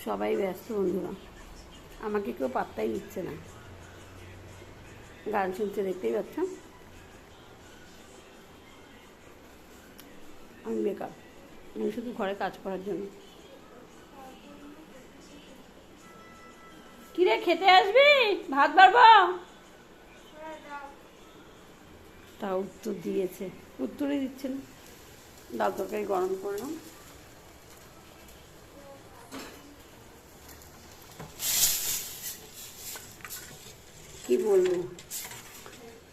সবাই ব্যস্ত বন্ধুরা, আমাকে কেউ পাত্তাই দিচ্ছে না। গান শুনছে, দেখতেই পাচ্ছ। আমি বেকার, আমি শুধু ঘরে কাজ করার জন্য। কিরে, খেতে আসবি? ভাত বাড়বো? তা উত্তর দিয়েছে, উত্তরই দিচ্ছে না। ডাল তরকারি গরম করলাম। কি বলবো,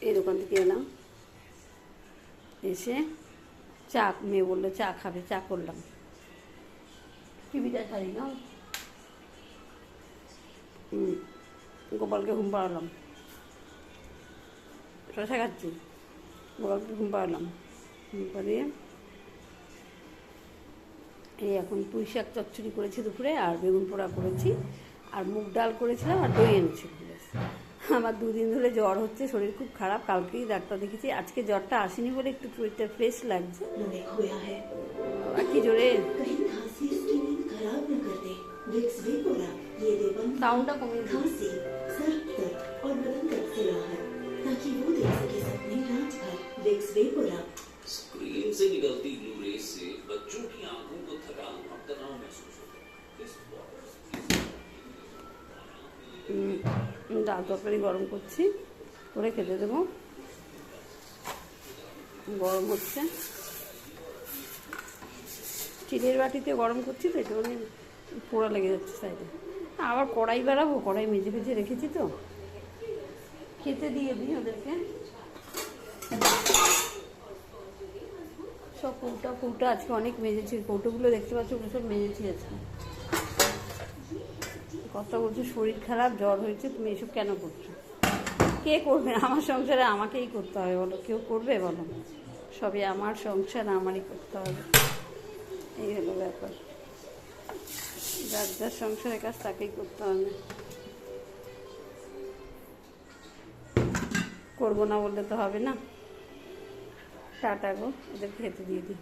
এই দোকান থেকে এলাম, এসে চা, মেয়ে বললো চা খাবে, চা করলাম। টিভিটা ছাড়ি না, গোপালকে ঘুম পাড়ালাম, শশা খাচ্ছি, গোপালকে ঘুম পাড়ালাম, ঘুম পাড়িয়ে এই এখন পুঁই শাক চচ্চড়ি করেছি দুপুরে, আর বেগুন পোড়া করেছি, আর মুগ ডাল করেছিলাম, আর দই এনেছিল। আমার দুদিন ধরে জ্বর হচ্ছে, শরীর খুব খারাপ, কালকেই ডাক্তার দেখেছি, আজকে জ্বরটা আসেনি বলে একটু শরীরটা ফ্রেশ লাগছে। কি জোরে সাউন্ডটা কমিয়ে स्क्रीन से निकलती ब्लू रेज से बच्चों की आंखों को थकान और तनाव महसूस होता है। ডাল তরকারি গরম করছি, করে খেতে দেবো। গরম হচ্ছে, চিড়ের বাটিতে গরম করছি তো, একটু পোড়া লেগে যাচ্ছে সাইডে। আবার কড়াই বাড়াবো, কড়াই মেজে ভেজে রেখেছি তো, খেতে দিয়ে দিই ওদেরকে। সব কৌটা আজকে অনেক মেজেছি, কৌটোগুলো দেখতে পাচ্ছি, ওগুলো সব মেজেছি আজকে। কথা বলছো শরীর খারাপ, জ্বর হয়েছে, তুমি এসব কেন করছো? কে করবে আমার সংসারে? আমাকেই করতে হবে বলো, কেউ করবে বলো? সবই আমার সংসার, আমারই করতে হবে, এই হলো ব্যাপার। যার যার সংসারের কাজ তাকেই করতে হবে, করবো না বললে তো হবে না। টাটা গো, ওদের খেতে দিয়ে দিই।